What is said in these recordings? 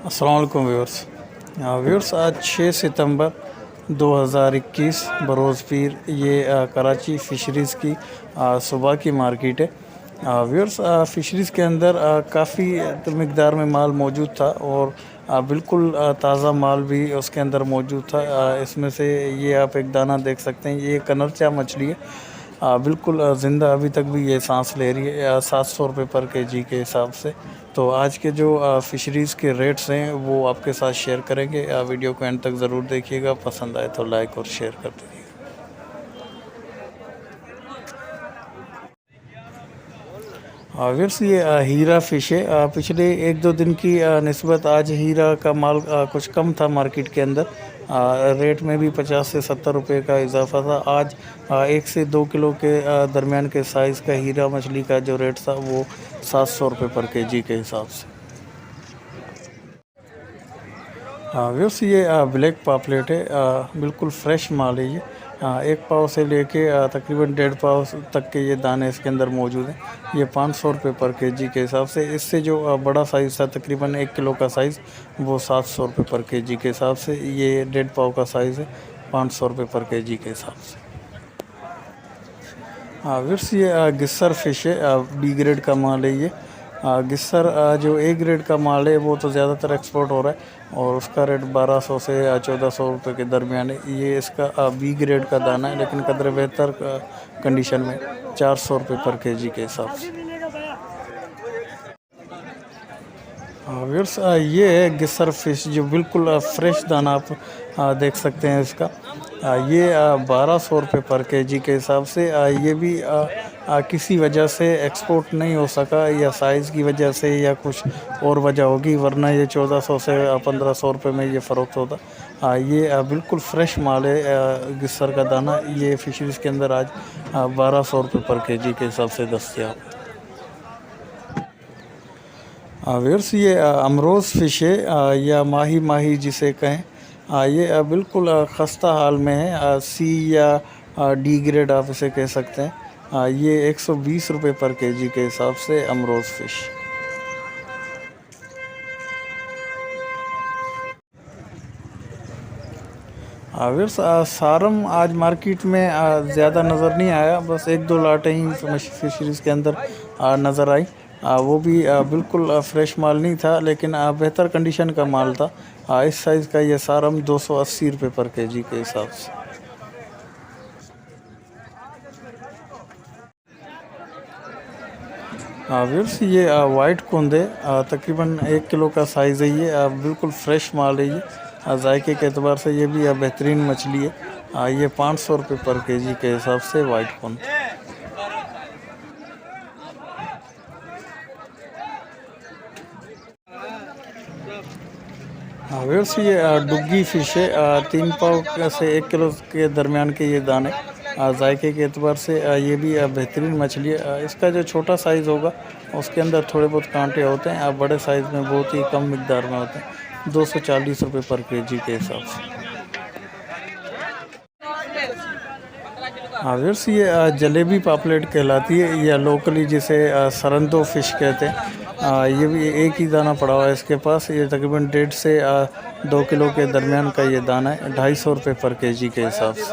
अस्सलाम वालेकुम viewers. Viewers, आज 6 सितंबर 2021 बरोज़ पीर ये कराची फ़िशरीज़ की सुबह की मार्केट है। व्यूअर्स, फ़िशरीज़ के अंदर काफ़ी मिक़दार में माल मौजूद था और बिल्कुल ताज़ा माल भी उसके अंदर मौजूद था। इसमें से ये आप एक दाना देख सकते हैं, ये कनरचा मछली है। बिल्कुल ज़िंदा अभी तक भी ये सांस ले रही है। 700 रुपये पर केजी के हिसाब से। तो आज के जो फ़िशरीज़ के रेट्स हैं वो आपके साथ शेयर करेंगे। वीडियो को एंड तक ज़रूर देखिएगा। पसंद आए तो लाइक और शेयर कर दीजिएगा। व्यूअर्स, ये हीरा फ़िश है। पिछले 1-2 दिन की निस्बत आज हीरा का माल कुछ कम था मार्केट के अंदर। रेट में भी 50 से 70 रुपये का इजाफा था। आज 1 से 2 किलो के दरमियान के साइज़ का हीरा मछली का जो रेट था वो 700 रुपये पर केजी के हिसाब से। व्यूअर्स, ये ब्लैक पापलेट है। बिल्कुल फ्रेश माल है ये। 1 पाव से लेके तकरीबन 1.5 पाव तक के ये दाने इसके अंदर मौजूद हैं। ये 500 रुपये पर केजी के हिसाब से। इससे जो बड़ा साइज़ था तकरीबन 1 किलो का साइज़, वो 700 रुपये पर केजी के हिसाब से। ये 1.5 पाव का साइज़ है, 500 रुपये पर केजी के हिसाब से। व्यूअर्स, ये गिस्सर फ़िश है। बी ग्रेड का माल है ये। गिस्सर जो ए ग्रेड का माल है वो तो ज़्यादातर एक्सपोर्ट हो रहा है और उसका रेट 1200 से 1400 रुपये के दरमियान है। ये इसका बी ग्रेड का दाना है, लेकिन कदर बेहतर कंडीशन में 400 रुपये पर केजी के हिसाब से। व्यूअर्स, ये है गिस्सर फ़िश जो बिल्कुल फ्रेश दाना आप देख सकते हैं इसका। ये 1200 रुपये पर केजी के हिसाब से। ये भी किसी वजह से एक्सपोर्ट नहीं हो सका, या साइज़ की वजह से या कुछ और वजह होगी, वरना ये 1400 से 1500 रुपये में ये फ़रोख्त होता। ये बिल्कुल फ्रेश माल है गिस्सर का दाना। ये फ़िशरीज़ के अंदर आज 1200 रुपये पर केजी के हिसाब से दस्तयाब है। व्यूअर्स, ये अमरोज़ फ़िश है या माही माही जिसे कहें। ये बिल्कुल खस्ता हाल में है। सी या डी ग्रेड आप इसे कह सकते हैं। ये 120 रुपये पर केजी के हिसाब से अमरोज़ फ़िश। व्यूअर्स, सारम आज मार्केट में ज़्यादा नज़र नहीं आया। बस 1-2 लाटें ही फ़िशरीज़ के अंदर नज़र आई। वो भी बिल्कुल फ्रेश माल नहीं था, लेकिन बेहतर कंडीशन का माल था। इस साइज़ का ये सारम 280 रुपये पर केजी के हिसाब से। व्यूअर्स, ये वाइट कुंद है। तकरीबन 1 किलो का साइज़ है ये। बिल्कुल फ्रेश माल है ये। जायके के एतबार से ये भी बेहतरीन मछली है। ये 500 रुपये पर केजी के हिसाब से वाइट कुंद। व्यूअर्स, ये डुग्गी फ़िश है। 3 पाव से 1 किलो के दरमियान के ये दाने। जायके के एतबार से ये भी बेहतरीन मछली है। इसका जो छोटा साइज़ होगा उसके अंदर थोड़े बहुत कांटे होते हैं। बड़े साइज़ में बहुत ही कम मिक़दार में होते हैं। 240 रुपये पर केजी के हिसाब से। व्यूअर्स, ये जलेबी पापलेट कहलाती है या लोकली जिसे सरंदो फ़िश कहते हैं। ये भी एक ही दाना पड़ा हुआ है इसके पास। ये तकरीबन 1.5 से 2 किलो के दरमियान का ये दाना है, 250 रुपये पर केजी के हिसाब से।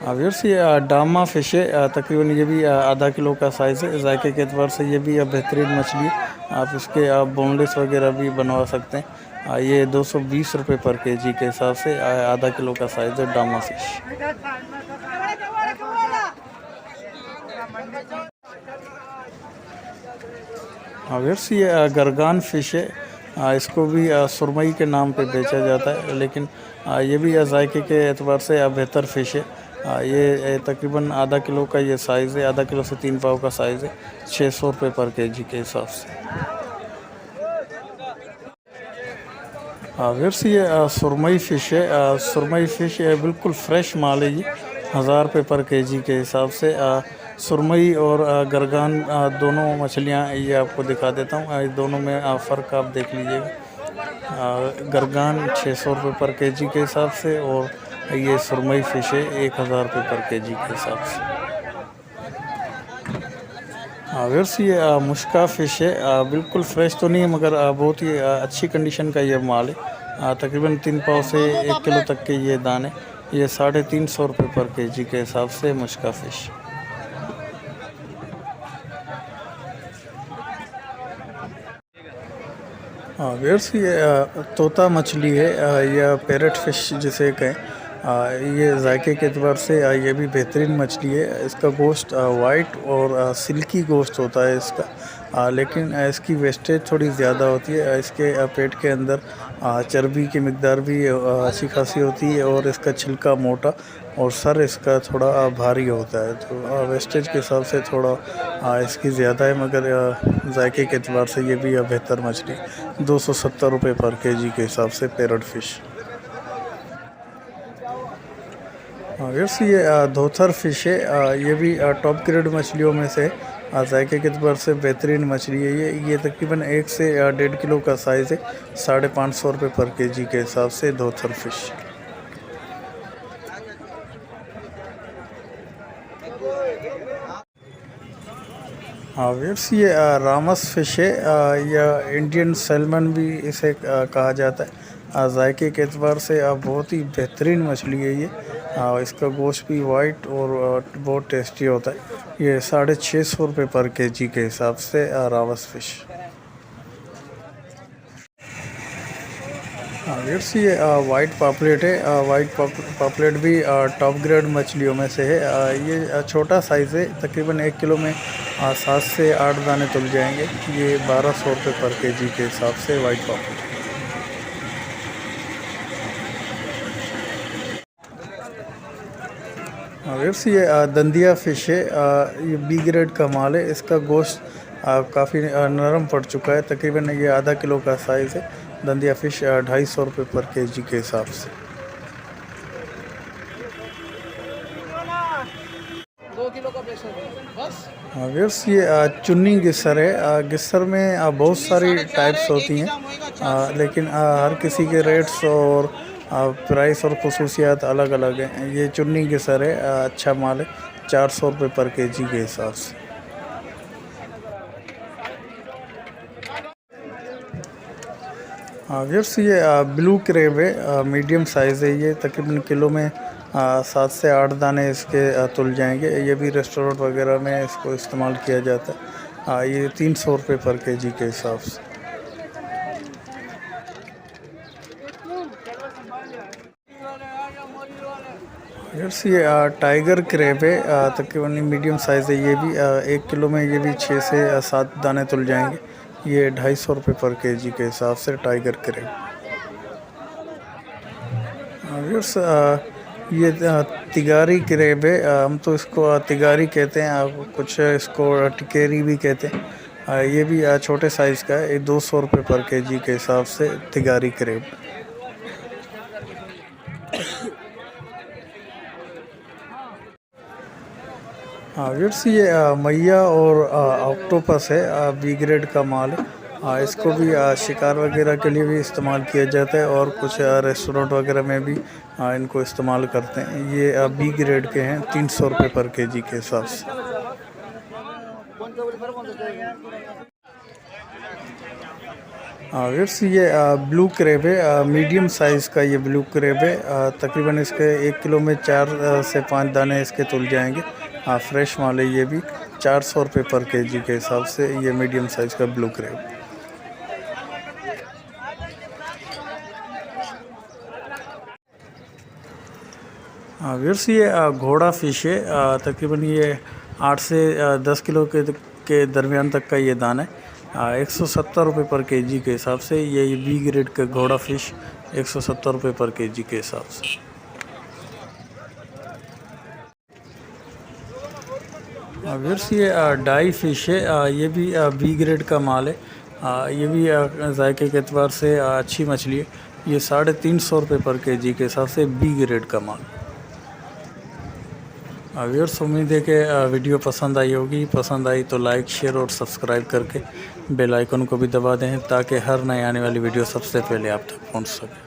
व्यूअर्स, ये डामा फ़िश है। तकरीबन ये भी आधा किलो का साइज़ है। जायके के एतबार से ये भी बेहतरीन मछली है। आप इसके बोनलेस वगैरह भी बनवा सकते हैं। ये 220 रुपये पर केजी के हिसाब से आधा किलो का साइज़ है डामा फ़िश। व्यूअर्स, ये गरगान फ़िश है। इसको भी सुरमई के नाम पे बेचा जाता है, लेकिन ये भी जायके के एतबार से बेहतर फ़िश है। ये तकरीबन आधा किलो का ये साइज़ है। आधा किलो से 3 पाव का साइज़ है, 600 रुपये पर केजी के हिसाब से। व्यूअर्स, ये सुरमई फ़िश है। सुरमई फ़िश बिल्कुल फ्रेश माल है ये। 1000 रुपये पर केजी के हिसाब से। सुरमई और गरगान दोनों मछलियाँ ये आपको दिखा देता हूँ। दोनों में फ़र्क आप देख लीजिएगा। गरगान 600 रुपये पर केजी के हिसाब से और ये सुरमई फ़िश है 1000 रुपये पर केजी के हिसाब से। व्यूअर्स ये मुश्का फ़िश है। बिल्कुल फ्रेश तो नहीं है मगर बहुत ही अच्छी कंडीशन का ये माल है। तकरीबन 3 पाव से 1 किलो तक के ये दाने, ये 350 रुपये पर केजी के हिसाब से मुश्का फ़िश। व्यूअर्स ये तोता मछली है या पैरट फ़िश जिसे कहें। ये जायके के एतबार से ये भी बेहतरीन मछली है। इसका गोश्त वाइट और सिल्की गोश्त होता है इसका, लेकिन इसकी वेस्टेज थोड़ी ज़्यादा होती है। इसके पेट के अंदर चर्बी की मिकदार भी अच्छी खासी होती है और इसका छिलका मोटा और सर इसका थोड़ा भारी होता है, तो वेस्टेज के हिसाब से थोड़ा इसकी ज़्यादा है, मगर जायके के एतबार से ये भी बेहतर मछली। 270 रुपये पर केजी के हिसाब से पैरट फ़िश। व्यूअर्स ये धोथर फ़िश है। ये भी टॉप ग्रेड मछलियों में से जायके के एतबार से बेहतरीन मछली है। ये तकरीबन 1 से 1.5 किलो का साइज़ है। 550 रुपये पर केजी के हिसाब से धोथर फ़िश। व्यूअर्स ये रामस फ़िश है या इंडियन सैल्मन भी इसे कहा जाता है। जायके के एतबार से बहुत ही बेहतरीन मछली है ये। इसका गोश्त भी वाइट और बहुत टेस्टी होता है। ये 650 रुपये पर केजी के हिसाब से रावस फ़िश। व्यूअर्स ये वाइट पापलेट है। वाइट पापलेट भी टॉप ग्रेड मछलियों में से है। ये छोटा साइज़ है, तकरीबन 1 किलो में 7 से 8 दाने तुल जाएंगे। ये 1200 रुपये पर केजी के हिसाब से वाइट पापलेट। व्यूअर्स ये दंदिया फ़िश है। ये बी ग्रेड का माल है। इसका गोश्त काफ़ी नरम पड़ चुका है। तकरीबन ये आधा किलो का साइज़ है। दंदिया फ़िश 250 रुपये पर केजी के हिसाब से। 2 किलो का प्रेशर बस। व्यूअर्स ये चुन्नी गिस्सर है। गिस्सर में बहुत सारी टाइप्स होती हैं, लेकिन हर किसी के रेट्स और प्राइस और खसूसियात अलग अलग हैं। ये चुन्नी गिस्सर है, अच्छा माल है। 400 रुपये पर केजी के हिसाब से। व्यूअर्स ये ब्लू क्रेब है। मीडियम साइज़ है। ये तकरीबन किलो में 7 से 8 दाने इसके तुल जाएंगे। ये भी रेस्टोरेंट वगैरह में इसको इस्तेमाल किया जाता है। ये 300 रुपये पर केजी के हिसाब से। व्यूअर्स ये टाइगर क्रेब है। तकरीबन मीडियम साइज़ है। ये भी 1 किलो में ये भी 6 से 7 दाने तुल जाएंगे। ये 250 रुपये पर केजी के हिसाब से टाइगर क्रेब। व्यूअर्स ये तिगारी क्रेब है। हम तो इसको तिगारी कहते हैं, कुछ इसको टिकेरी भी कहते हैं। ये भी छोटे साइज़ का है। ये 200 रुपये पर केजी के हिसाब से तिगारी क्रेब। व्यूअर्स ये मैया और ऑक्टोपस है। बी ग्रेड का माल है। इसको भी शिकार वगैरह के लिए भी इस्तेमाल किया जाता है और कुछ रेस्टोरेंट वगैरह में भी इनको इस्तेमाल करते हैं। ये बी ग्रेड के हैं। 300 रुपये पर केजी के हिसाब से। व्यूअर्स ये ब्लू क्रेब है। मीडियम साइज़ का ये ब्लू क्रेब है। तकरीबन इसके 1 किलो में 4 से 5 दाने इसके तुल जाएंगे। फ्रेश माल है। ये भी 400 रुपये पर केजी के हिसाब से ये मीडियम साइज़ का ब्लू क्रेब। व्यूअर्स ये घोड़ा फ़िश है। तकरीबन ये 8 से 10 किलो के दरमियान तक का ये दाना है। 170 रुपये पर केजी के हिसाब से ये बी ग्रेड का घोड़ा फ़िश 170 रुपये पर केजी के हिसाब से। व्यूअर्स ये डाई फ़िश है। ये भी बी ग्रेड का माल है। ये भी जायके के एतबार से अच्छी मछली है। ये 350 रुपये पर केजी के हिसाब से बी ग्रेड का माल। व्यूअर्स उम्मीद है कि वीडियो पसंद आई होगी। पसंद आई तो लाइक, शेयर और सब्सक्राइब करके बेल आइकन को भी दबा दें ताकि हर नई आने वाली वीडियो सबसे पहले आप तक पहुंच सके।